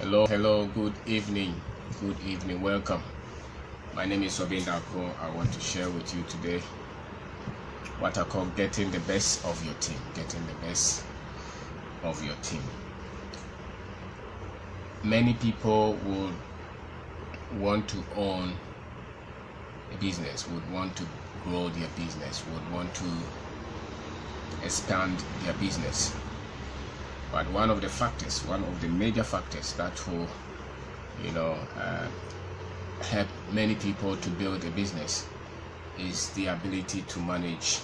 Hello, good evening, welcome. My name is Kwabena. I want to share with you today what I call getting the best of your team. Many people would want to own a business, would want to grow their business, would want to expand their business. But one of the major factors that will, help many people to build a business is the ability to manage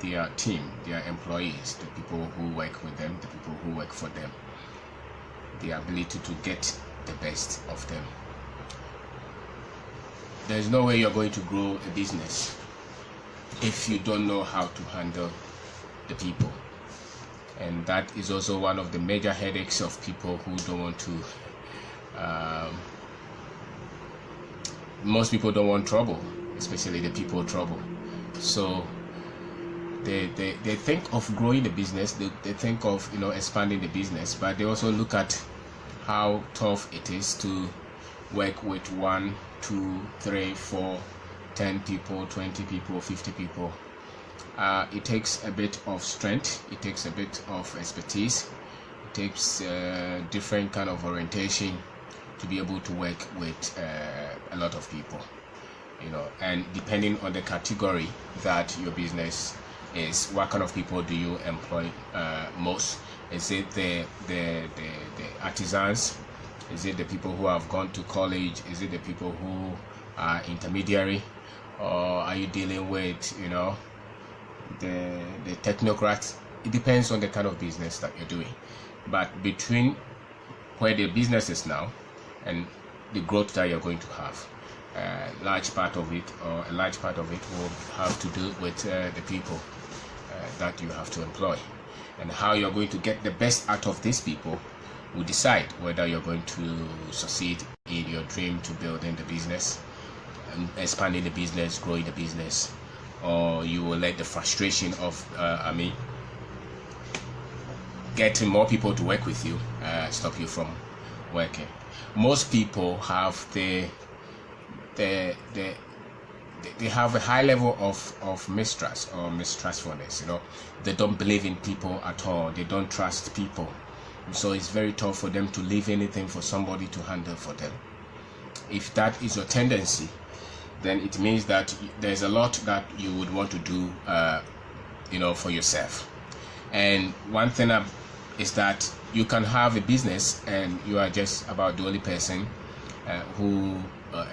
their team, their employees, the people who work with them, the people who work for them, the ability to get the best of them. There's no way you're going to grow a business if you don't know how to handle the people. And that is also one of the major headaches of people who don't want to most people don't want trouble, especially the people trouble. So they think of growing the business, they think of expanding the business, but they also look at how tough it is to work with 1, 2, 3, 4, 10 people, 20 people, 50 people. It takes a bit of strength, it takes a bit of expertise, it takes different kind of orientation to be able to work with a lot of people, and depending on the category that your business is, what kind of people do you employ most? Is it the artisans? Is it the people who have gone to college? Is it the people who are intermediary? Or are you dealing with the technocrats? It depends on the kind of business that you're doing. But between where the business is now and the growth that you're going to have, a large part of it will have to do with the people that you have to employ, and how you're going to get the best out of these people will decide whether you're going to succeed in your dream to building the business and expanding the business, growing the business, or you will let the frustration of getting more people to work with you stop you from working. Most people have they have a high level of mistrust or mistrustfulness. They don't believe in people at all. They don't trust people, so it's very tough for them to leave anything for somebody to handle for them. If that is your tendency, then it means that there's a lot that you would want to do for yourself. And one thing is that you can have a business and you are just about the only person who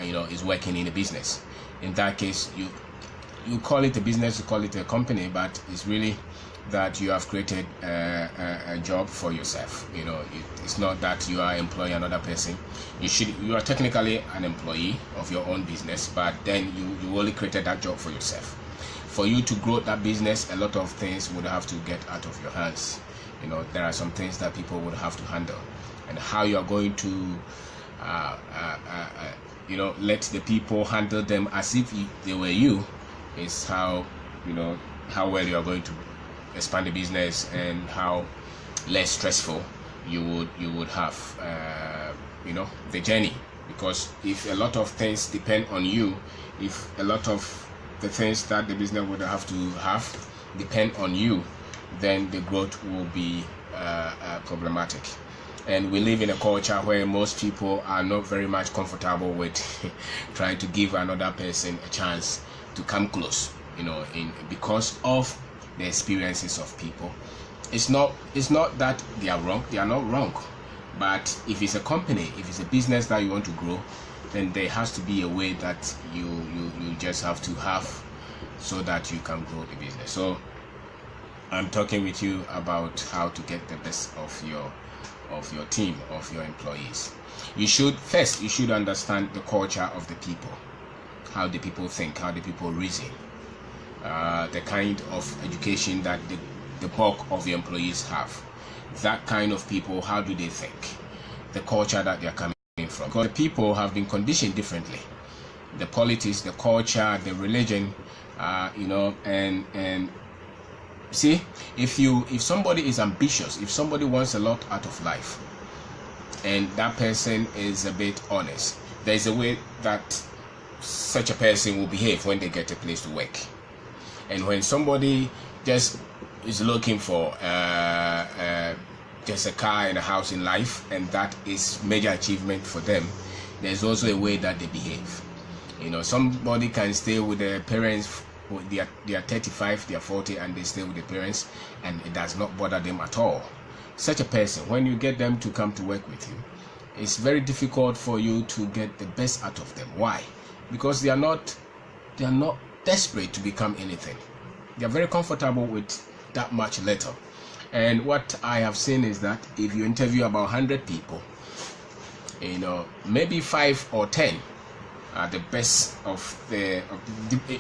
is working in a business. In that case, you call it a business, you call it a company, but it's really that you have created a job for yourself. It's not that you are employing another person. You are technically an employee of your own business, but then you only created that job for yourself. For you to grow that business, a lot of things would have to get out of your hands. There are some things that people would have to handle, and how you are going to let the people handle them as if they were you is how well you are going to expand the business, and how less stressful you would have the journey. Because if a lot of things depend on you, if a lot of the things that the business would have to have depend on you, then the growth will be problematic. And we live in a culture where most people are not very much comfortable with trying to give another person a chance to come close, because of the experiences of people. It's not that they are wrong, they are not wrong. But if it's a company, if it's a business that you want to grow, then there has to be a way that you just have to have so that you can grow the business. So I'm talking with you about how to get the best of your team, of your employees. You should understand the culture of the people, how the people think, how the people reason, the kind of education that the bulk of the employees have. That kind of people, how do they think? The culture that they're coming from. Because the people have been conditioned differently. The politics, the culture, the religion, and see, if somebody is ambitious, if somebody wants a lot out of life, and that person is a bit honest, there's a way that such a person will behave when they get a place to work. And when somebody just is looking for just a car and a house in life, and that is major achievement for them, there's also a way that they behave. Somebody can stay with their parents, they are 35, they are 40, and they stay with their parents, and it does not bother them at all. Such a person, when you get them to come to work with you, it's very difficult for you to get the best out of them. Why? Because they are not desperate to become anything. They are very comfortable with that much little. And what I have seen is that if you interview about 100 people, maybe 5 or 10 are the best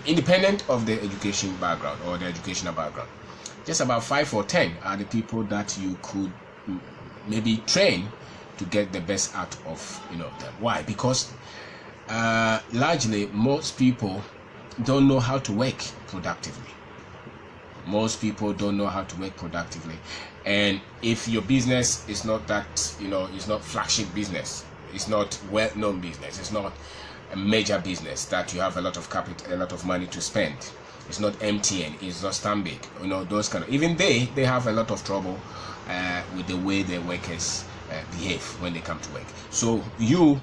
independent of the education background or the educational background. Just about 5 or 10 are the people that you could maybe train to get the best out of them. Why? Because largely most people don't know how to work productively. Most people don't know how to work productively. And if your business is not that, it's not flagship business, it's not well-known business, it's not a major business that you have a lot of capital, a lot of money to spend, it's not MTN, it's not Stanbic, those kind of, even they have a lot of trouble with the way their workers behave when they come to work. So you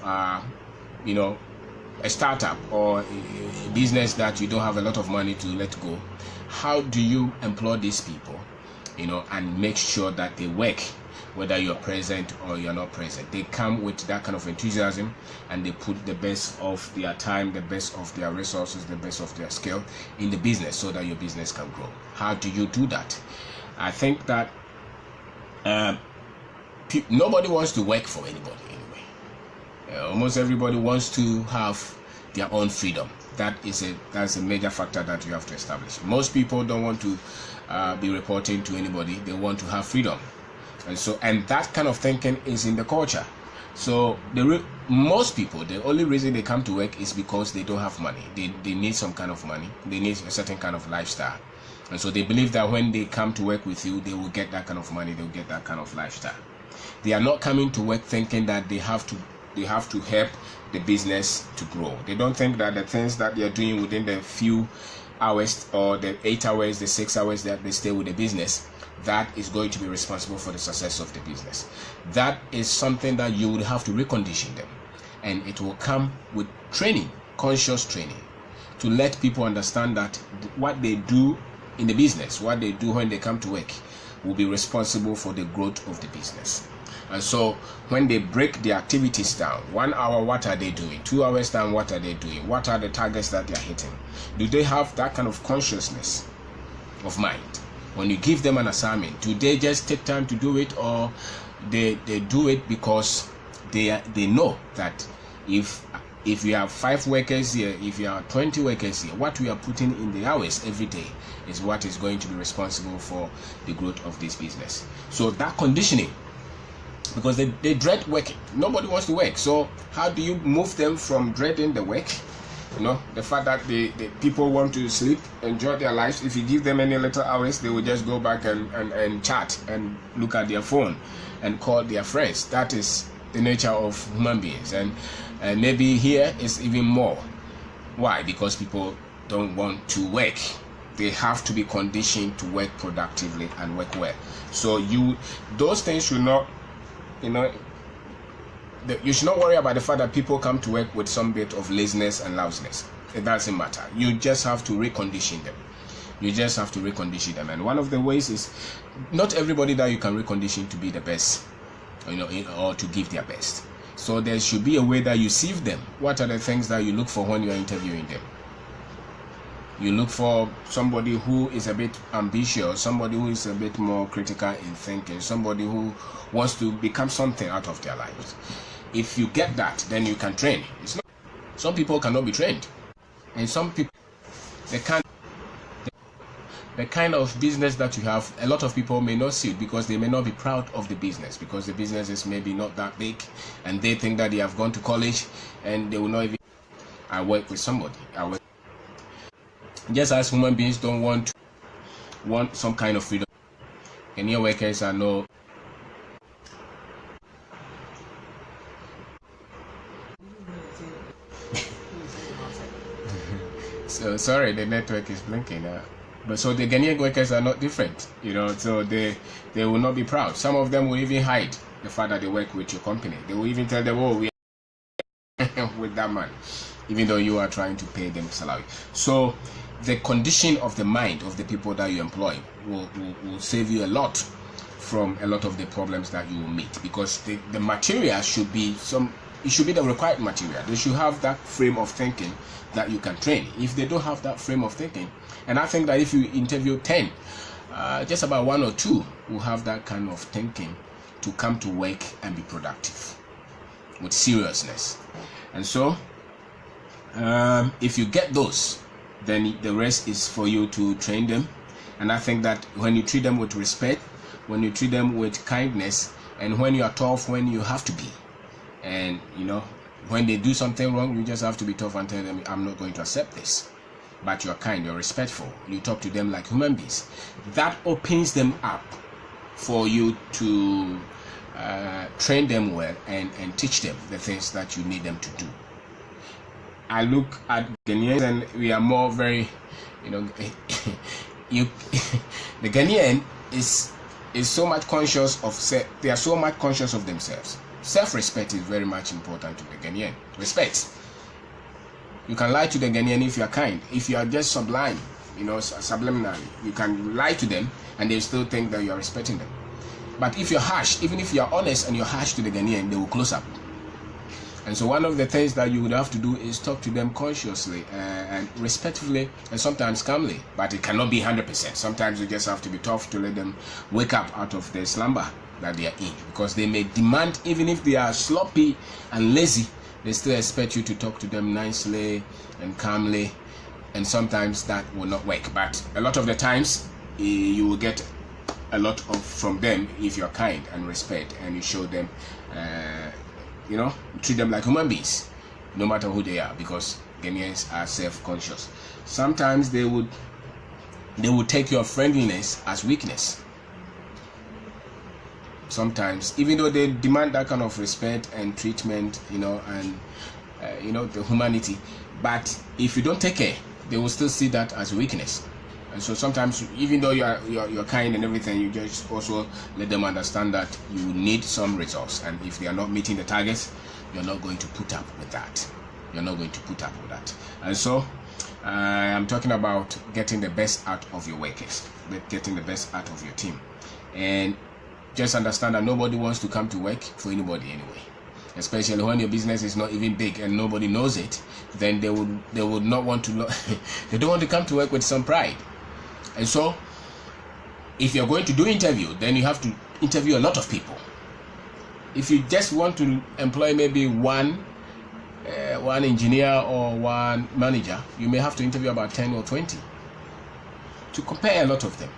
are, a startup or a business that you don't have a lot of money to let go, how do you employ these people, and make sure that they work, whether you're present or you're not present? They come with that kind of enthusiasm, and they put the best of their time, the best of their resources, the best of their skill in the business so that your business can grow. How do you do that? I think that nobody wants to work for anybody anyway. Almost everybody wants to have their own freedom. That's a major factor that you have to establish. Most people don't want to be reporting to anybody. They want to have freedom, and that kind of thinking is in the culture. So most people, the only reason they come to work is because they don't have money. They need some kind of money. They need a certain kind of lifestyle, and so they believe that when they come to work with you, they will get that kind of money. They will get that kind of lifestyle. They are not coming to work thinking that they have to help the business to grow. They don't think that the things that they are doing within the few hours or the 8 hours, the 6 hours that they stay with the business, that is going to be responsible for the success of the business. That is something that you would have to recondition them, and it will come with training, conscious training, to let people understand that what they do in the business, what they do when they come to work, will be responsible for the growth of the business. And so when they break the activities down, 1 hour, what are they doing? 2 hours down, what are they doing? What are the targets that they are hitting? Do they have that kind of consciousness of mind? When you give them an assignment, do they just take time to do it, or they do it because they know that if you have 5 workers here, if you have 20 workers here, what we are putting in the hours every day is what is going to be responsible for the growth of this business. So that conditioning, because they dread working. Nobody wants to work. So how do you move them from dreading the work? The fact that the people want to sleep, enjoy their lives. If you give them any little hours, they will just go back and chat and look at their phone and call their friends. That is the nature of human beings. And maybe here is even more. Why? Because people don't want to work. They have to be conditioned to work productively and work well. So those things should not, you should not worry about the fact that people come to work with some bit of laziness and lousiness. It doesn't matter. You just have to recondition them. And one of the ways is, not everybody that you can recondition to be the best, or to give their best. So there should be a way that you sieve them. What are the things that you look for when you are interviewing them? You look for somebody who is a bit ambitious, somebody who is a bit more critical in thinking, somebody who wants to become something out of their lives. If you get that, then you can train. Some people cannot be trained, and some people, they can't. The kind of business that you have, a lot of people may not see it because they may not be proud of the business, because the business is maybe not that big, and they think that they have gone to college and they will not even. I work with somebody. Just as human beings don't want some kind of freedom, and your workers are no. So sorry, the network is blinking. But so the Ghanaian workers are not different, so they will not be proud. Some of them will even hide the fact that they work with your company. They will even tell them, oh, we are with that man, even though you are trying to pay them salary. So the condition of the mind of the people that you employ will save you a lot from a lot of the problems that you will meet, because the material should be it should be the required material. They should have that frame of thinking that you can train. If they don't have that frame of thinking, and I think that if you interview 10, just about 1 or 2 will have that kind of thinking to come to work and be productive with seriousness. And so if you get those, then the rest is for you to train them. And I think that when you treat them with respect, when you treat them with kindness, and when you are tough when you have to be, and when they do something wrong, you just have to be tough and tell them, I'm not going to accept this. But you're kind, you're respectful, you talk to them like human beings. That opens them up for you to train them well and teach them the things that you need them to do. I look at Ghanaians and we are more very, the Ghanaian is so much conscious of, they are so much conscious of themselves. Self-respect is very much important to the Ghanaian. Respect. You can lie to the Ghanaian if you are kind. If you are just sublime, subliminally, you can lie to them and they still think that you are respecting them. But if you're harsh, even if you are honest and you're harsh to the Ghanaian, they will close up. And so one of the things that you would have to do is talk to them consciously and respectfully and sometimes calmly. But it cannot be 100%. Sometimes you just have to be tough to let them wake up out of their slumber that they are in, because they may demand, even if they are sloppy and lazy, they still expect you to talk to them nicely and calmly, and sometimes that will not work. But a lot of the times you will get a lot from them if you're kind and respect and you show them treat them like human beings, no matter who they are, because Ghanaians are self-conscious. Sometimes they would take your friendliness as weakness. Sometimes, even though they demand that kind of respect and treatment, and the humanity, but if you don't take care, they will still see that as weakness. And so sometimes, even though you're kind and everything, you just also let them understand that you need some results, and if they are not meeting the targets, you're not going to put up with that. You're not going to put up with that. And so I'm talking about getting the best out of your workers, getting the best out of your team, and just understand that nobody wants to come to work for anybody anyway. Especially when your business is not even big and nobody knows it, then they would not want to they don't want to come to work with some pride. And so if you're going to do interview, then you have to interview a lot of people. If you just want to employ maybe one engineer or one manager, you may have to interview about 10 or 20 to compare a lot of them,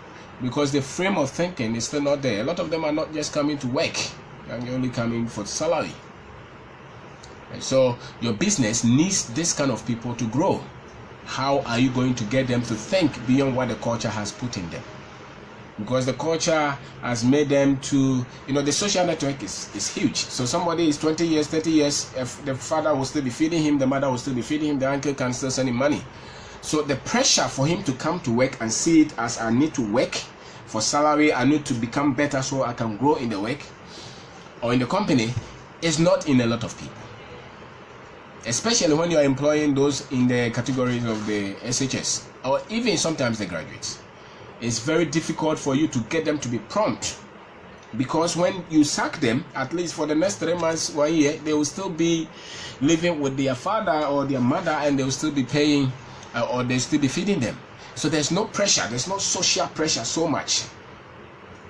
because the frame of thinking is still not there. A lot of them are not just coming to work, and you're only coming for salary. And so your business needs this kind of people to grow. How are you going to get them to think beyond what the culture has put in them? Because the culture has made them to, the social network is huge. So somebody is 20 years, 30 years, if the father will still be feeding him, the mother will still be feeding him, the uncle can still send him money. So the pressure for him to come to work and see it as, I need to work for salary, I need to become better so I can grow in the work or in the company, is not in a lot of people. Especially when you are employing those in the categories of the SHS or even sometimes the graduates. It's very difficult for you to get them to be prompt, because when you sack them, at least for the next 3 months, 1 year, they will still be living with their father or their mother, and they will still be paying or they'll still be feeding them. So there's no pressure, there's no social pressure so much.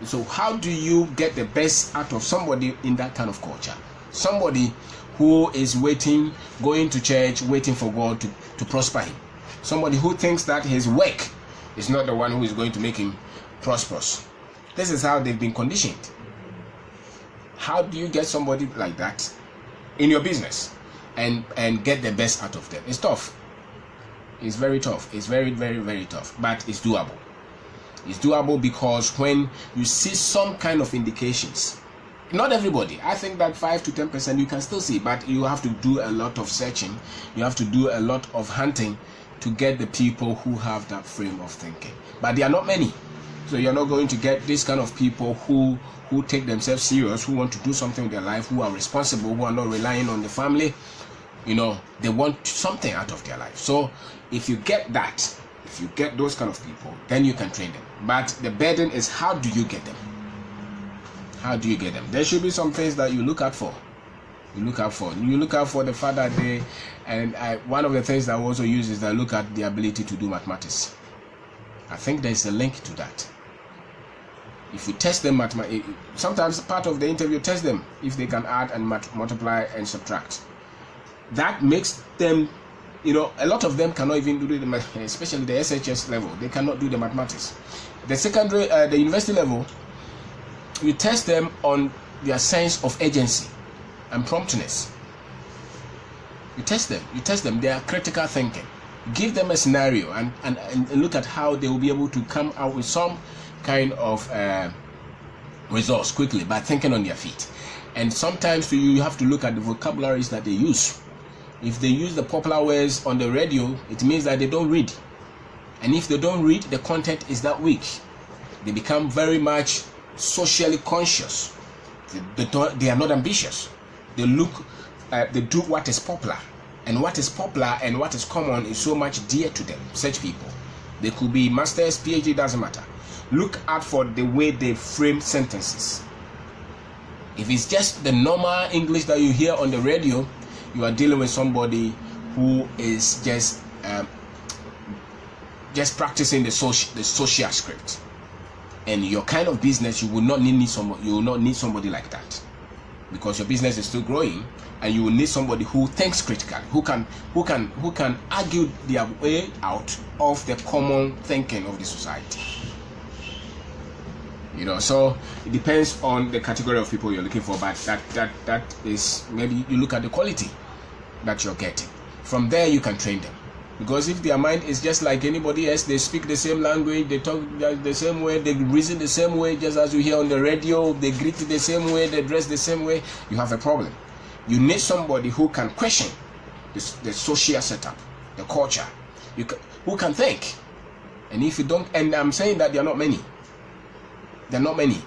So how do you get the best out of somebody in that kind of culture? Somebody who is waiting, going to church, waiting for God to prosper him. Somebody who thinks that his work is not the one who is going to make him prosperous. This is how they've been conditioned. How do you get somebody like that in your business and get the best out of them? It's tough. It's very tough. It's very, very, very tough. But it's doable. It's doable because when you see some kind of indications, not everybody, I think that 5 to 10% you can still see, but you have to do a lot of searching. You have to do a lot of hunting to get the people who have that frame of thinking, but they are not many. So you're not going to get this kind of people who take themselves serious, who want to do something with their life, who are responsible, who are not relying on the family. They want something out of their life. So if you get that, if you get those kind of people, then you can train them. But the burden is, how do you get them? How do you get them? There should be some things that you look out for. You look out for the fact that one of the things that I also use is that I look at the ability to do mathematics. I think there's a link to that. If you test them, sometimes part of the interview, test them if they can add and multiply and subtract. That makes them, a lot of them cannot even do the, especially the SHS level, they cannot do the mathematics. The secondary, the university level, you test them on their sense of agency and promptness. You test them, their critical thinking. Give them a scenario and look at how they will be able to come out with some kind of results quickly by thinking on their feet. And sometimes you have to look at the vocabularies that they use. If they use the popular words on the radio, it means that they don't read. And if they don't read, the content is that weak. They become very much socially conscious. They are not ambitious. They do what is popular. And what is popular and what is common is so much dear to them, such people. They could be masters, PhD, doesn't matter. Look out for the way they frame sentences. If it's just the normal English that you hear on the radio, you are dealing with somebody who is just practicing the social script. And your kind of business, you will not need somebody like that, because your business is still growing, and you will need somebody who thinks critically, who can argue their way out of the common thinking of the society. So it depends on the category of people you're looking for, but that is, maybe you look at the quality that you're getting. From there you can train them, because if their mind is just like anybody else, they speak the same language, they talk the same way, they reason the same way, just as you hear on the radio, they greet the same way, they dress the same way, you have a problem. You need somebody who can question the social setup, the culture, who can think. And if you don't, and I'm saying that there are not many. They're not many.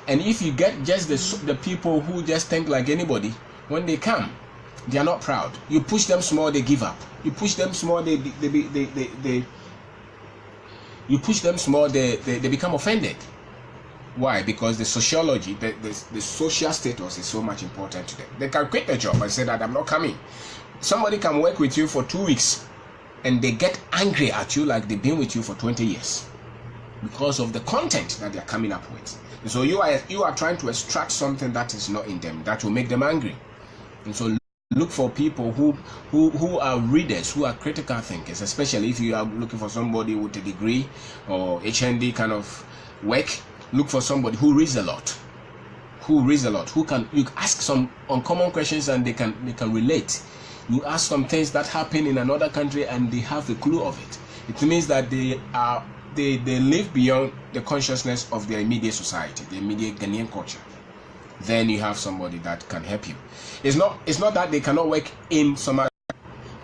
And if you get just the people who just think like anybody, when they come, they are not proud. You push them small, they give up. You push them small, they become offended. Why? Because the sociology, the social status is so much important to them. They can quit the job and say that I'm not coming. Somebody can work with you for 2 weeks and they get angry at you like they've been with you for 20 years. Because of the content that they're coming up with. So you are trying to extract something that is not in them, that will make them angry. And so look for people who are readers, who are critical thinkers, especially if you are looking for somebody with a degree or HND kind of work. Look for somebody who reads a lot. Who can you ask some uncommon questions and they can relate. You ask some things that happen in another country and they have a clue of it. It means that they live beyond the consciousness of their immediate society, the immediate Ghanaian culture. Then you have somebody that can help you. It's not that they cannot work in some other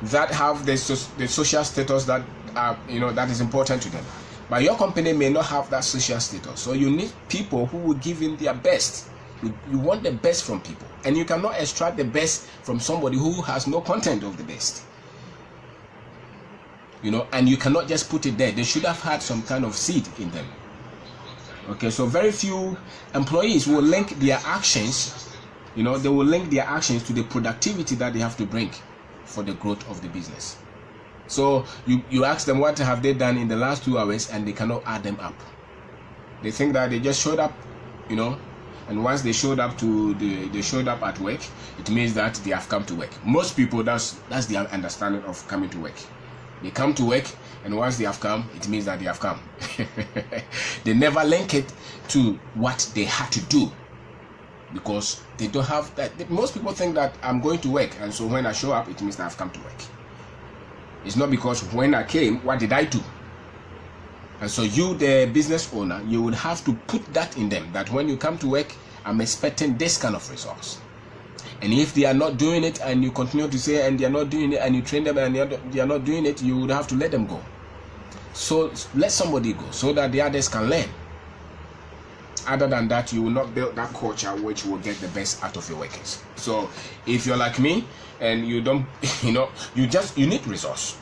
that have the social status that that is important to them. But your company may not have that social status. So you need people who will give in their best. You want the best from people, and you cannot extract the best from somebody who has no content of the best. And you cannot just put it there. They should have had some kind of seed in them. Okay, so very few employees will link their actions, they will link their actions to the productivity that they have to bring for the growth of the business. So you ask them what have they done in the last 2 hours and they cannot add them up. They think that they just showed up, and once they showed up at work, it means that they have come to work. Most people, that's their understanding of coming to work. They come to work, and once they have come, it means that they have come. They never link it to what they had to do, because they don't have that. Most people think that I'm going to work, and so when I show up, it means that I've come to work. It's not because when I came, what did I do? And so you, the business owner, you would have to put that in them, that when you come to work, I'm expecting this kind of results. And if they are not doing it and you continue to say and they are not doing it and you train them and they are not doing it, you would have to let them go. So let somebody go so that the others can learn. Other than that, you will not build that culture which will get the best out of your workers. So if you're like me and you don't, you need resource.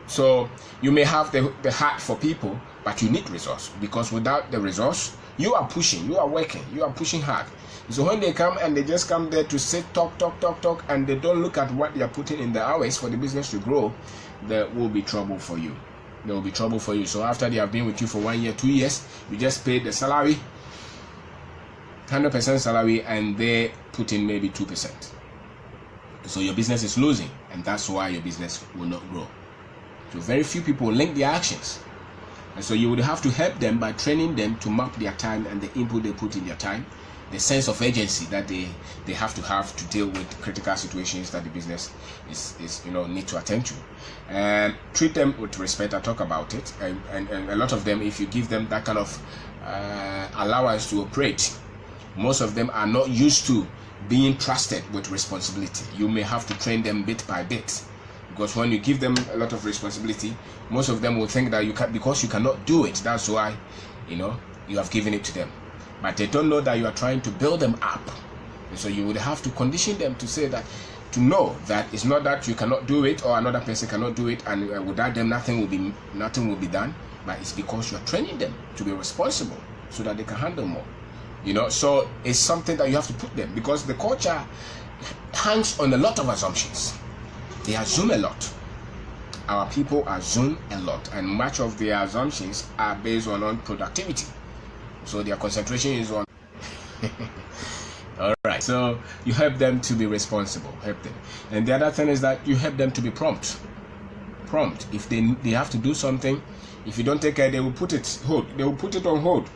So you may have the heart for people, but you need resource, because without the resource, you are pushing, you are working, you are pushing hard. So when they come and they just come there to sit, talk, and they don't look at what they are putting in the hours for the business to grow, there will be trouble for you. There will be trouble for you. So after they have been with you for 1 year, 2 years, you just pay the salary, 100% salary, and they put in maybe 2%. So your business is losing, and that's why your business will not grow. So very few people link their actions. And so you would have to help them by training them to map their time and the input they put in their time, the sense of urgency that they have to deal with critical situations that the business is need to attend to, and treat them with respect. I talk about it, and a lot of them, if you give them that kind of allowance to operate, most of them are not used to being trusted with responsibility. You may have to train them bit by bit, because when you give them a lot of responsibility, most of them will think that because you cannot do it, that's why you have given it to them. But they don't know that you are trying to build them up. And so you would have to condition them to know that it's not that you cannot do it or another person cannot do it, and without them nothing will be done. But it's because you are training them to be responsible so that they can handle more. So it's something that you have to put them, because the culture hangs on a lot of assumptions. They assume a lot. Our people assume a lot, and much of their assumptions are based on productivity. So their concentration is on all right. So you help them to be responsible, help them. And the other thing is that you help them to be prompt. If they have to do something, if you don't take care, they will put it on hold,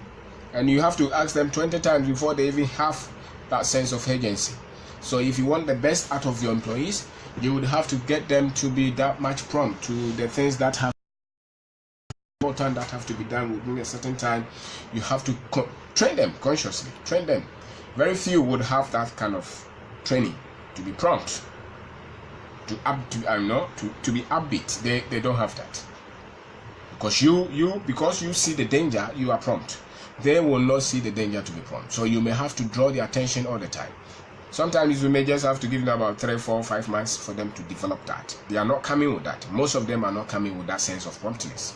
and you have to ask them 20 times before they even have that sense of urgency. So if you want the best out of your employees, you would have to get them to be that much prompt to the things that have important, that have to be done within a certain time. You have to train them consciously. Train them. Very few would have that kind of training to be prompt, to be upbeat. They don't have that, because because you see the danger, you are prompt. They will not see the danger to be prompt. So you may have to draw their attention all the time. Sometimes you may just have to give them about 3, 4, 5 months for them to develop that. They are not coming with that. Most of them are not coming with that sense of promptness.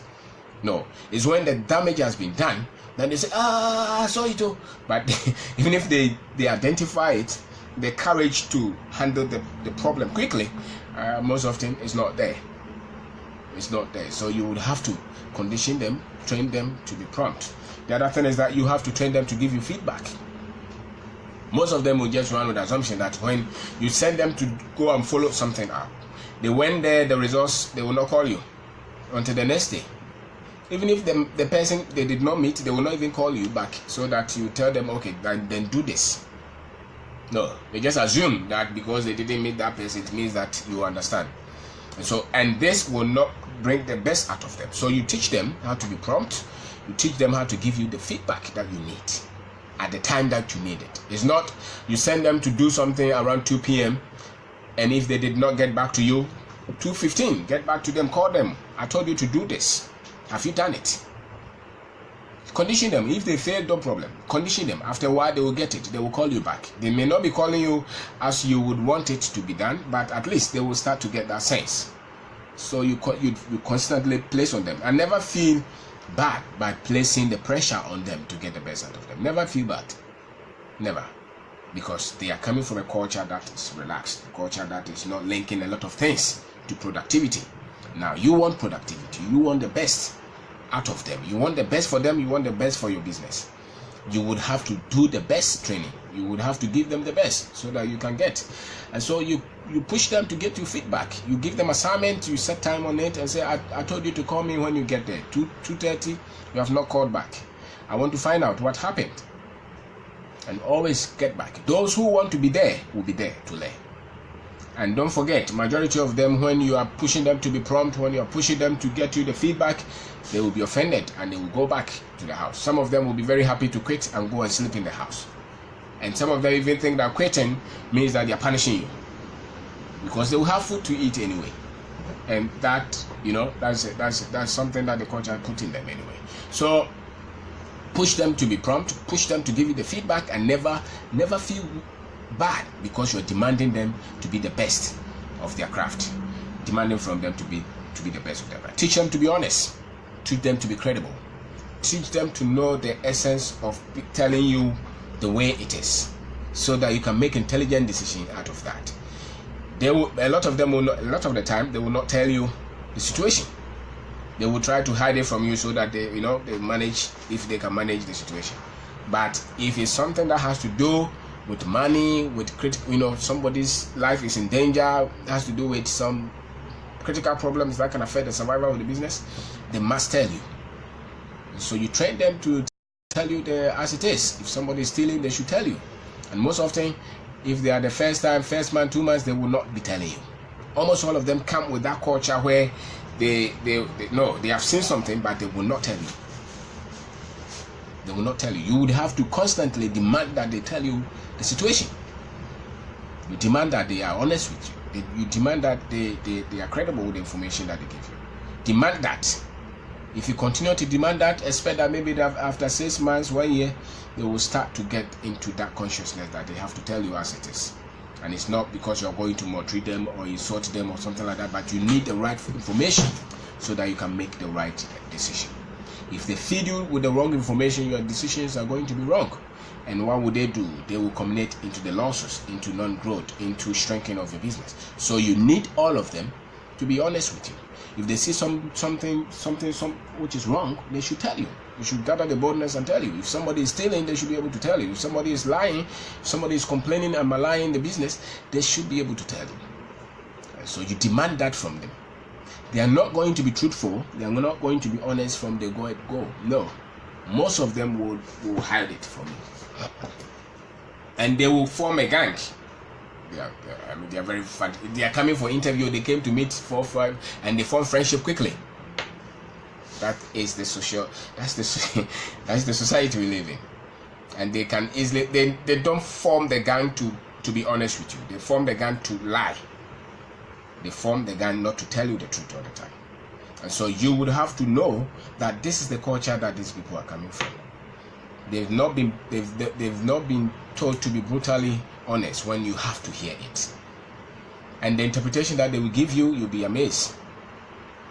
No, it's when the damage has been done, then they say, I saw it too. But even if they identify it, the courage to handle the problem quickly, most often is not there. It's not there. So you would have to condition them, train them to be prompt. The other thing is that you have to train them to give you feedback. Most of them will just run with the assumption that when you send them to go and follow something up, they went there, the results, they will not call you until the next day. Even if the person they did not meet, they will not even call you back so that you tell them, okay, then do this. No, they just assume that because they didn't meet that person, it means that you understand. And this will not bring the best out of them. So you teach them how to be prompt. You teach them how to give you the feedback that you need at the time that you need it. It's not you send them to do something around 2 p.m. and if they did not get back to you, 2:15, get back to them, call them. I told you to do this. Have you done it? Condition them. If they fail, no problem. Condition them. After a while, they will get it. They will call you back. They may not be calling you as you would want it to be done, but at least they will start to get that sense. So you constantly place on them, and never feel bad by placing the pressure on them to get the best out of them. Never feel bad. Never. Because they are coming from a culture that is relaxed, a culture that is not linking a lot of things to productivity. Now, you want productivity. You want the best out of them. You want the best for them. You want the best for your business. You would have to do the best training. You would have to give them the best so that you can get. And so you push them to get you feedback. You give them assignment. You set time on it and say, I told you to call me when you get there. 2:30, you have not called back. I want to find out what happened. And always get back. Those who want to be there will be there to learn. And don't forget, majority of them, when you are pushing them to be prompt, when you are pushing them to get you the feedback, they will be offended and they will go back to the house. Some of them will be very happy to quit and go and sleep in the house. And some of them even think that quitting means that they are punishing you, because they will have food to eat anyway. And that, that's something that the culture put in them anyway. So push them to be prompt, push them to give you the feedback, and never feel bad because you're demanding them to be the best of their craft, demanding from them to be the best of their craft. Teach them to be honest, teach them to be credible, teach them to know the essence of telling you the way it is, so that you can make intelligent decisions out of that. A lot of the time they will not tell you the situation. They will try to hide it from you so that they manage, if they can manage the situation. But if it's something that has to do with money, with somebody's life is in danger, has to do with some critical problems that can affect the survival of the business, they must tell you. So you train them to tell you as it is. If somebody is stealing, they should tell you. And most often, if they are the first month, 2 months, they will not be telling you. Almost all of them come with that culture where they have seen something, but they will not tell you. They will not tell you. You would have to constantly demand that they tell you the situation. You demand that they are honest with you. You demand that they are credible with the information that they give you. Demand that. If you continue to demand that, expect that maybe after 6 months, 1 year, they will start to get into that consciousness that they have to tell you as it is. And it's not because you're going to maltreat them or insult them or something like that, but you need the right information so that you can make the right decision. If they feed you with the wrong information, your decisions are going to be wrong. And what would they do? They will culminate into the losses, into non-growth, into shrinking of your business. So you need all of them to be honest with you. If they see something which is wrong, they should tell you. You should gather the boldness and tell you. If somebody is stealing, they should be able to tell you. If somebody is lying, if somebody is complaining and maligning the business, they should be able to tell you. So you demand that from them. They are not going to be truthful. They are not going to be honest from the go. No. Most of them will hide it from you. And they will form a gang. They are very fun. They are coming for interview. They came to meet 4 or 5, and they form friendship quickly. That is the that's the society we live in. And they can easily, they don't form the gang to be honest with you. They form the gang to lie. They form the gang not to tell you the truth all the time. And so you would have to know that this is the culture that these people are coming from. They've not been told to be brutally honest when you have to hear it. And the interpretation that they will give you, you'll be amazed.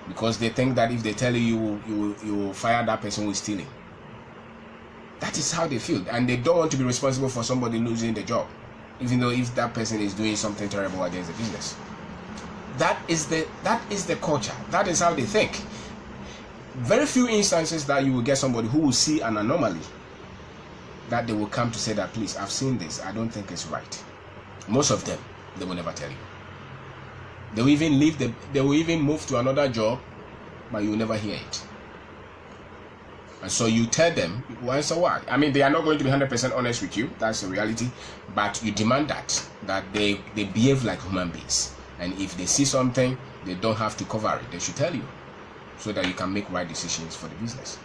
Because they think that if they tell you, you will fire that person who is stealing. That is how they feel. And they don't want to be responsible for somebody losing the job, even though if that person is doing something terrible against the business. That is the culture. That is how they think. Very few instances that you will get somebody who will see an anomaly that they will come to say that, please, I've seen this, I don't think it's right. Most of them, they will never tell you. They will even they will even move to another job, but you will never hear it. And so you tell them, well, so what? I mean, they are not going to be 100% honest with you, that's the reality, but you demand that they behave like human beings. And if they see something, they don't have to cover it, they should tell you, so that you can make right decisions for the business.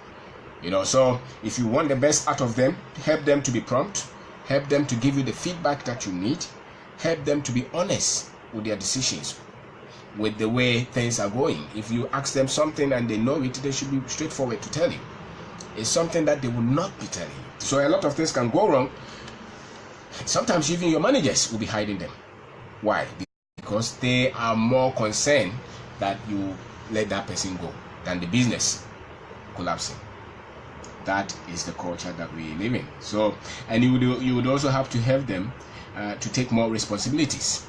So if you want the best out of them, help them to be prompt, help them to give you the feedback that you need, help them to be honest with their decisions, with the way things are going. If you ask them something and they know it, they should be straightforward to tell you. It's something that they will not be telling you. So a lot of things can go wrong. Sometimes even your managers will be hiding them. Why? Because they are more concerned that you let that person go than the business collapsing. That is the culture that we live in. So, and you would also have to help them to take more responsibilities.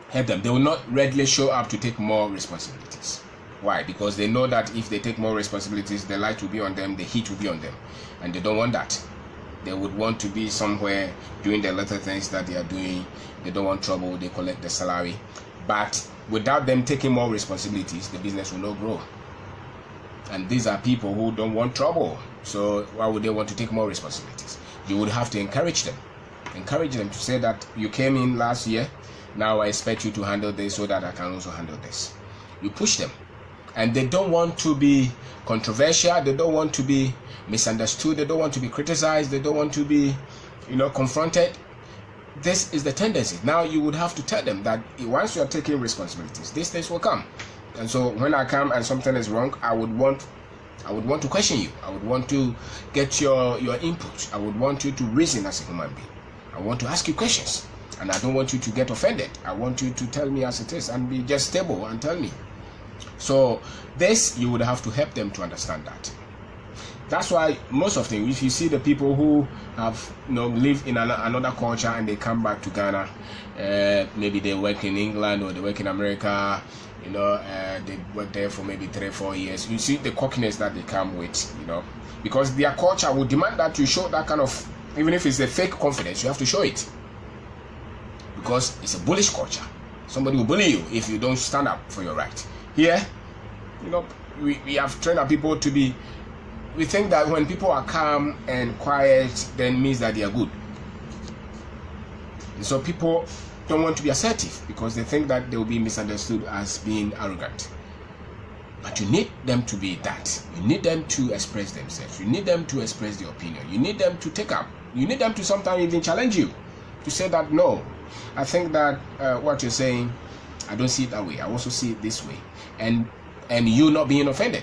Help them. They will not readily show up to take more responsibilities. Why? Because they know that if they take more responsibilities, the light will be on them, the heat will be on them, and they don't want that. They would want to be somewhere doing the little things that they are doing. They don't want trouble. They collect the salary, but without them taking more responsibilities, the business will not grow. And these are people who don't want trouble. So why would they want to take more responsibilities? You would have to encourage them. Encourage them to say that you came in last year, now I expect you to handle this so that I can also handle this. You push them. And they don't want to be controversial. They don't want to be misunderstood. They don't want to be criticized. They don't want to be confronted, this is the tendency. Now you would have to tell them that once you are taking responsibilities, these things will come. And so when I come and something is wrong, I would want to question you. I would want to get your input. I would want you to reason as a human being. I want to ask you questions, and I don't want you to get offended. I want you to tell me as it is and be just stable and tell me. So this, you would have to help them to understand that. That's why most of them, if you see the people who have lived in another culture and they come back to Ghana, maybe they work in England or they work in America, they work there for maybe 3-4 years. You see the cockiness that they come with, because their culture would demand that you show that kind of, even if it's a fake confidence, you have to show it, because it's a bullish culture. Somebody will bully you if you don't stand up for your right. Here, we have trained our people to be. We think that when people are calm and quiet, then means that they are good. And so people don't want to be assertive because they think that they will be misunderstood as being arrogant. But you need them to be that. You need them to express themselves. You need them to express their opinion. You need them to take up. You need them to sometimes even challenge you to say that, no, I think that what you're saying, I don't see it that way. I also see it this way. And you not being offended.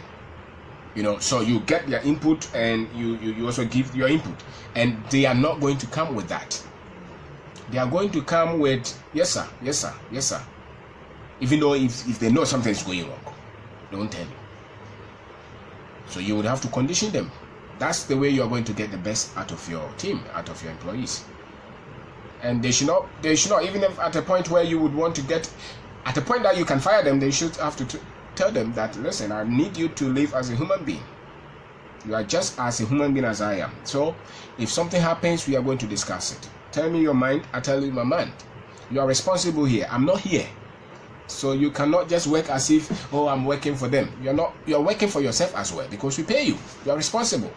So you get their input and you also give your input. And they are not going to come with that. They are going to come with, yes sir, yes sir, yes sir. Even though if they know something is going wrong, they won't tell you. So you would have to condition them. That's the way you are going to get the best out of your team, out of your employees. And they should not, even if at a point where you would want to get, at a point that you can fire them, they should have to tell them that, listen, I need you to live as a human being. You are just as a human being as I am. So if something happens, we are going to discuss it. Tell me your mind, I tell you my mind. You are responsible here. I'm not here. So you cannot just work as if, oh, I'm working for them. You're working for yourself as well, because we pay you. You are responsible.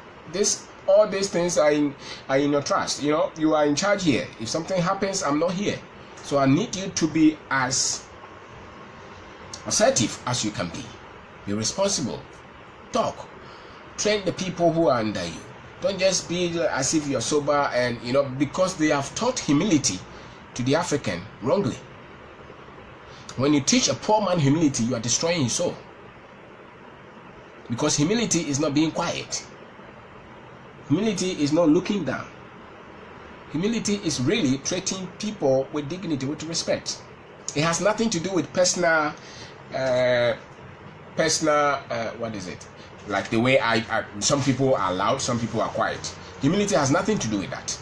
All these things are in your trust. You are in charge here. If something happens, I'm not here. So I need you to be as assertive as you can be. Be responsible. Talk. Train the people who are under you. Don't just be as if you're sober and, because they have taught humility to the African wrongly. When you teach a poor man humility, you are destroying his soul. Because humility is not being quiet. Humility is not looking down. Humility is really treating people with dignity, with respect. It has nothing to do with personal, what is it? Like the way some people are loud, some people are quiet. Humility has nothing to do with that.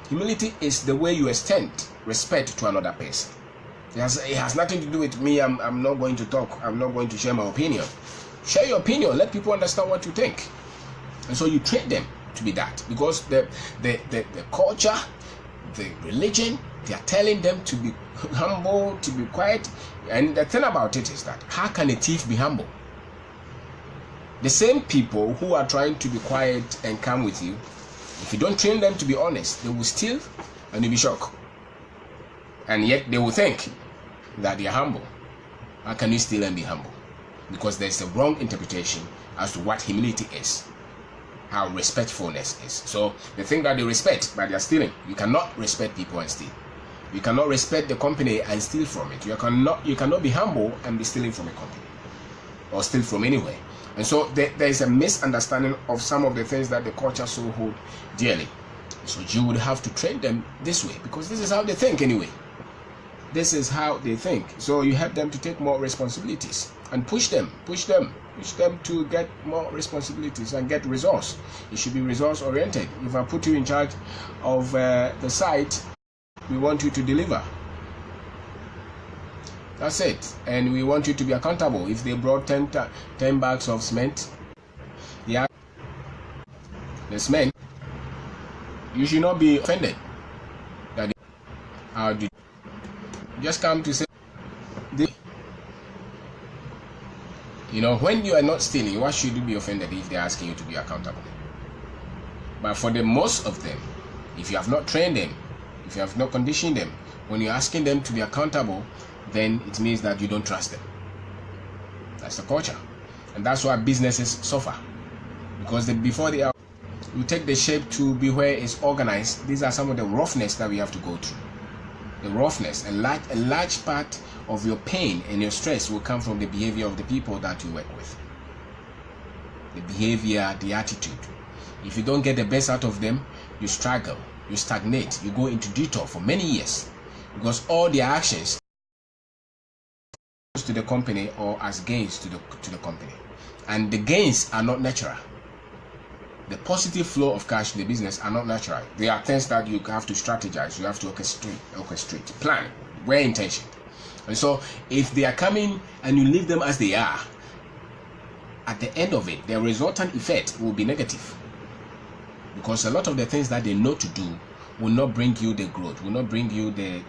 Humility is the way you extend respect to another person. It has nothing to do with me. I'm not going to talk. I'm not going to share my opinion. Share your opinion. Let people understand what you think. And so you train them to be that, because the culture, the religion, they are telling them to be humble, to be quiet. And the thing about it is that, how can a thief be humble? The same people who are trying to be quiet and calm with you, if you don't train them to be honest, they will steal and you'll be shocked. And yet they will think that they are humble. How can you steal and be humble? Because there's a wrong interpretation as to what humility is, how respectfulness is. So they think that they respect, but they are stealing. You cannot respect people and steal. You cannot respect the company and steal from it. You cannot be humble and be stealing from a company or steal from anywhere. And so there is a misunderstanding of some of the things that the culture so hold dearly. So you would have to train them this way, because this is how they think anyway. This is how they think. So you help them to take more responsibilities and push them to get more responsibilities and get results. It should be results oriented. If I put you in charge of the site, we want you to deliver. That's it. And we want you to be accountable. If they brought 10 bags of cement, the cement, you should not be offended that how did you just come to say this. When you are not stealing, why should you be offended if they're asking you to be accountable? But for the most of them, if you have not trained them, if you have not conditioned them, when you're asking them to be accountable, then it means that you don't trust them. That's the culture. And that's why businesses suffer. Because before they are You take the shape to be where it's organized. These are some of the roughness that we have to go through. The roughness, a large part of your pain and your stress will come from the behavior of the people that you work with. The behavior, the attitude. If you don't get the best out of them, you struggle, you stagnate, you go into detour for many years, because all their actions to the company or as gains to the company, and the gains are not natural. The positive flow of cash in the business are not natural. They are things that you have to strategize, you have to orchestrate, plan, well intention. And so if they are coming and you leave them as they are, at the end of it, the resultant effect will be negative, because a lot of the things that they know to do will not bring you the growth, will not bring you the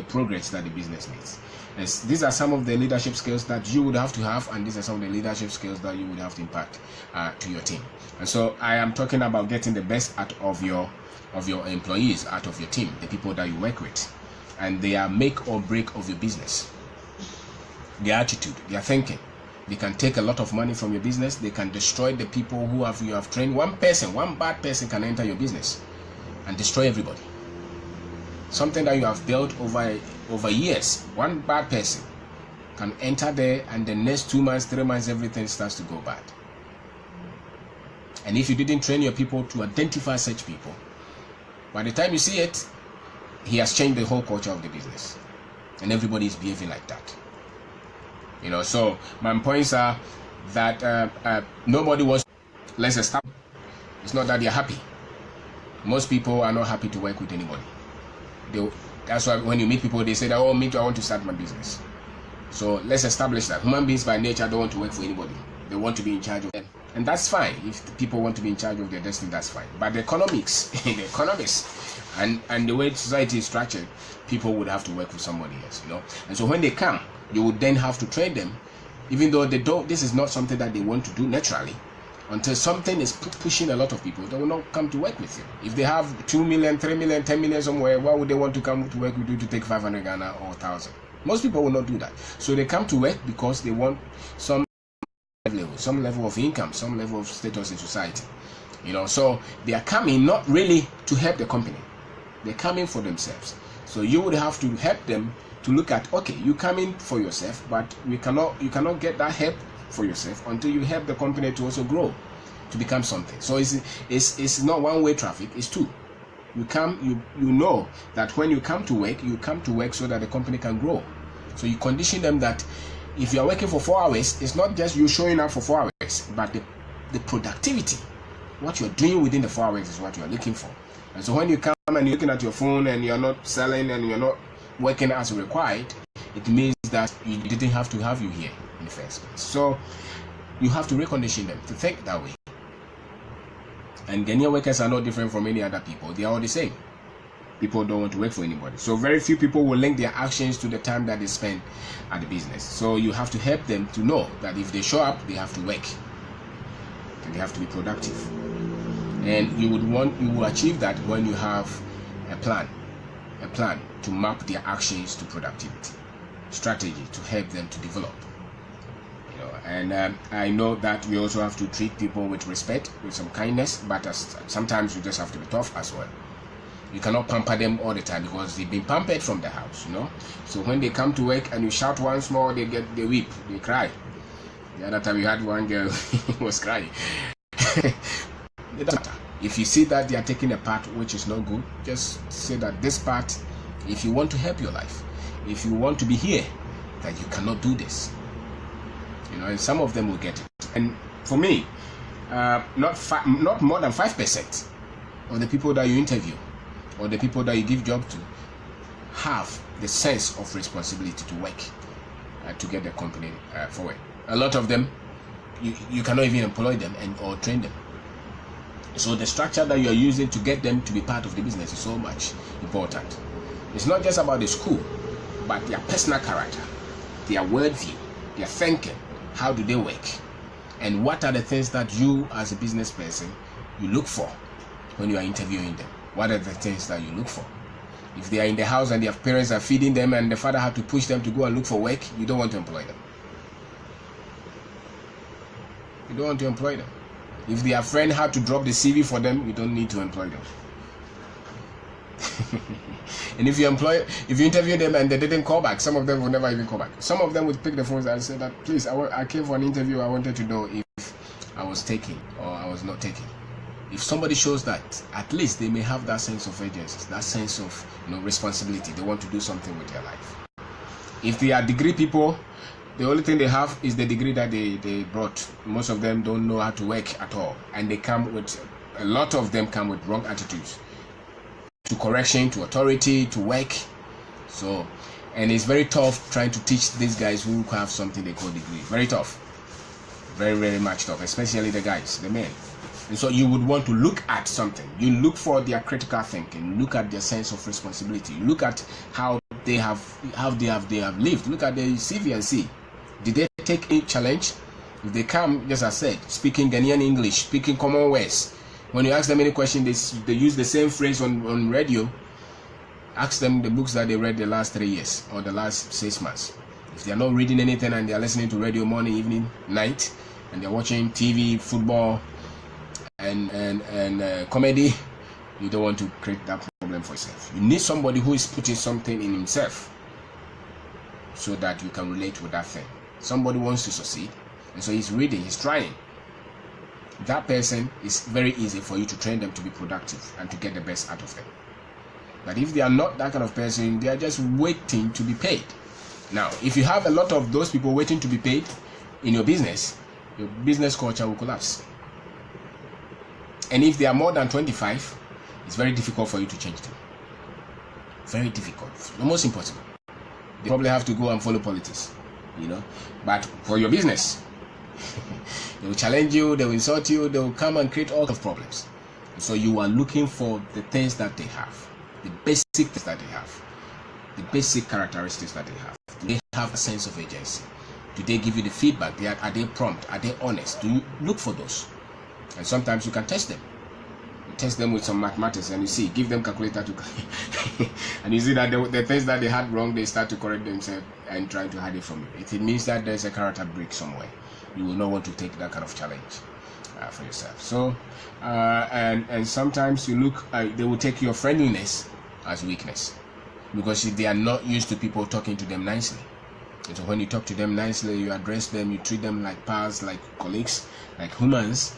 progress that the business needs. As these are some of the leadership skills that you would have to have, and these are some of the leadership skills that you would have to impart to your team. And so I am talking about getting the best out of your employees, out of your team, the people that you work with, and they are make or break of your business. Their attitude, their thinking. They can take a lot of money from your business. They can destroy the people who you have trained. One bad person can enter your business and destroy everybody. Something that you have built over years, one bad person can enter there, and the next 2 months, 3 months, everything starts to go bad. And if you didn't train your people to identify such people, by the time you see it, he has changed the whole culture of the business, and everybody is behaving like that. So my points are that nobody wants less established. It's not that they're happy. Most people are not happy to work with anybody. That's why when you meet people, they say that, oh, me too, I want to start my business. So let's establish that human beings by nature don't want to work for anybody. They want to be in charge of them, and that's fine. If the people want to be in charge of their destiny, that's fine. But the economics, the economics, and the way society is structured, people would have to work for somebody else. And so when they come, you would then have to train them, even though they don't. This is not something that they want to do naturally. Until something is pushing a lot of people, they will not come to work with you. If they have 2 million, 3 million, 10 million somewhere, why would they want to come to work with you to take 500 Ghana or 1,000? Most people will not do that. So they come to work because they want some level of income, some level of status in society. So they are coming not really to help the company. They're coming for themselves. So you would have to help them to look at, okay, you come in for yourself, but you cannot get that help for yourself until you help the company to also grow, to become something. So it's not one-way traffic, it's two. You come, you know that when you come to work so that the company can grow. So you condition them that if you are working for 4 hours, it's not just you showing up for 4 hours, but the productivity, what you're doing within the 4 hours is what you're looking for. And so when you come and you're looking at your phone and you're not selling and you're not working as required, it means that you didn't have to have you here in the first place. So you have to recondition them to think that way. And Ghanaian workers are not different from any other people. They are all the same. People don't want to work for anybody. So very few people will link their actions to the time that they spend at the business. So you have to help them to know that if they show up, they have to work. And they have to be productive. And you will achieve that when you have a plan to map their actions to productivity, strategy to help them to develop. And I know that we also have to treat people with respect, with some kindness, but sometimes you just have to be tough as well. You cannot pamper them all the time because they've been pampered from the house, So when they come to work and you shout once more, they weep, they cry. The other time we had one girl who was crying. It doesn't matter. If you see that they are taking a part which is not good, just say that this part, if you want to help your life, if you want to be here, that you cannot do this. And some of them will get it. And for me, not more than 5% of the people that you interview or the people that you give job to have the sense of responsibility to work to get the company forward. A lot of them, you cannot even employ them or train them. So the structure that you are using to get them to be part of the business is so much important. It's not just about the school, but their personal character, their worldview, their thinking. How do they work? And what are the things that you as a business person, you look for when you are interviewing them? What are the things that you look for? If they are in the house and their parents are feeding them and the father had to push them to go and look for work, you don't want to employ them. You don't want to employ them. If their friend had to drop the CV for them, you don't need to employ them. And if you interview them and they didn't call back, some of them will never even call back. Some of them would pick the phones and say that, please, I came for an interview. I wanted to know if I was taking or I was not taking. If somebody shows that, at least they may have that sense of urgency, that sense of responsibility. They want to do something with their life. If they are degree people, the only thing they have is the degree that they brought. Most of them don't know how to work at all, and a lot of them come with wrong attitudes to correction, to authority, to work. So, and it's very tough trying to teach these guys who have something they call degree. Very tough, very, very much tough, especially the guys, the men. And so you would want to look at something. You look for their critical thinking. Look at their sense of responsibility. Look at how they have lived. Look at their CV and see, did they take a challenge? If they come, just as I said, speaking Ghanaian English, speaking common words. When you ask them any question, they use the same phrase on radio. Ask them the books that they read the last 3 years or the last 6 months. If they are not reading anything and they are listening to radio morning, evening, night, and they are watching TV, football, and comedy, you don't want to create that problem for yourself. You need somebody who is putting something in himself so that you can relate with that thing. Somebody wants to succeed, and so he's reading, he's trying. That person is very easy for you to train them to be productive and to get the best out of them. But if they are not that kind of person, they are just waiting to be paid. Now, if you have a lot of those people waiting to be paid in your business culture will collapse. And if they are more than 25, it's very difficult for you to change them. Very difficult, almost impossible. They probably have to go and follow politics, But for your business, they will challenge you, they will insult you, they will come and create all of problems. And so you are looking for the things that they have, the basic things that they have, the basic characteristics that they have. Do they have a sense of agency? Do they give you the feedback? Are they prompt? Are they honest? Do you look for those? And sometimes you can test them. You test them with some mathematics and you see, give them calculator to and you see that the things that they had wrong, they start to correct themselves and try to hide it from you. It means that there's a character break somewhere. You will not want to take that kind of challenge for yourself. So, and sometimes you look, they will take your friendliness as weakness, because they are not used to people talking to them nicely. And so when you talk to them nicely, you address them, you treat them like pals, like colleagues, like humans,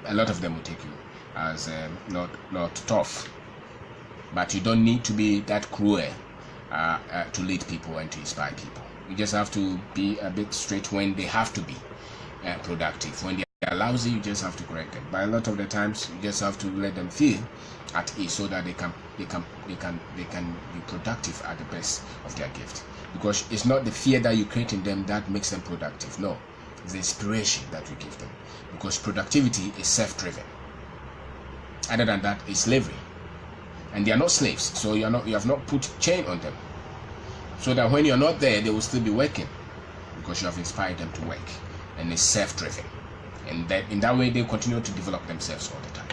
a lot of them will take you as not tough. But you don't need to be that cruel to lead people and to inspire people. You just have to be a bit straight when they have to be productive. When they are lousy, you just have to correct them. But a lot of the times, you just have to let them feel at ease so that they can be productive at the best of their gift. Because it's not the fear that you create in them that makes them productive. No, it's the inspiration that you give them. Because productivity is self-driven. Other than that, it's slavery, and they are not slaves. So you have not put chain on them, so that when you're not there, they will still be working, because you have inspired them to work, and it's self-driven, and that in that way they continue to develop themselves all the time.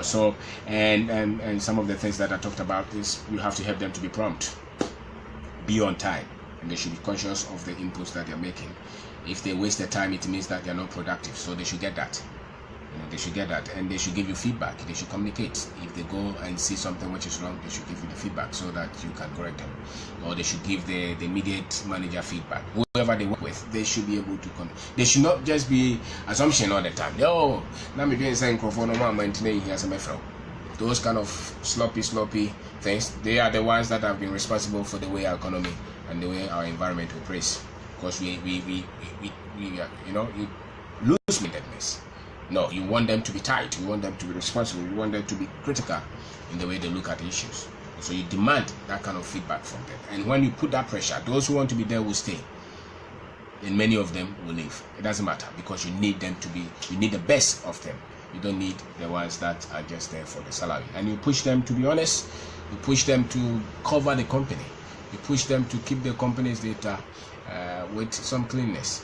So and some of the things that I talked about is you have to help them to be prompt, be on time, and they should be conscious of the inputs that they're making. If they waste their time, it means that they're not productive, so they should get that. They should get that, and they should give you feedback. They should communicate. If they go and see something which is wrong, they should give you the feedback so that you can correct them. Or they should give the immediate manager feedback. Whoever they work with, they should be able to they should not just be assumption all the time. Now me doing saying those kind of sloppy things, they are the ones that have been responsible for the way our economy and the way our environment operates. Because we lose-mindedness. No, you want them to be tight, you want them to be responsible, you want them to be critical in the way they look at issues. So you demand that kind of feedback from them. And when you put that pressure, those who want to be there will stay. And many of them will leave. It doesn't matter, because you need them to be, you need the best of them. You don't need the ones that are just there for the salary. And you push them to be honest, you push them to cover the company. You push them to keep the company's data with some cleanness,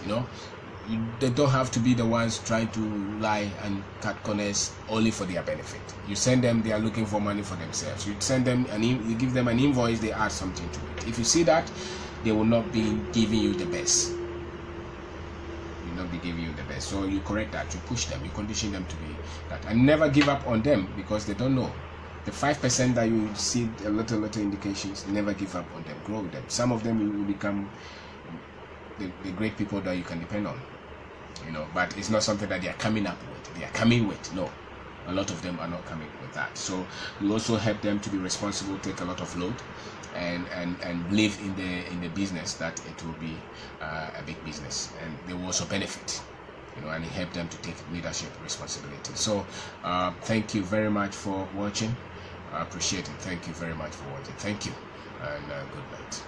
They don't have to be the ones trying to lie and cut corners only for their benefit. You send them, they are looking for money for themselves. You send them you give them an invoice, they add something to it. If you see that, they will not be giving you the best. not be giving you the best. So you correct that, you push them, you condition them to be that, and never give up on them because they don't know. The 5% that you see a little indications, never give up on them, grow with them. Some of them will become the great people that you can depend on, you know, but it's not something that they are coming up with, they are coming with. No, a lot of them are not coming with that. So you also help them to be responsible, take a lot of load, and believe in the business, that it will be a big business, and they will also benefit, you know, and help them to take leadership responsibility. So thank you very much for watching. I appreciate it. Thank you very much for watching. Thank you, and good night.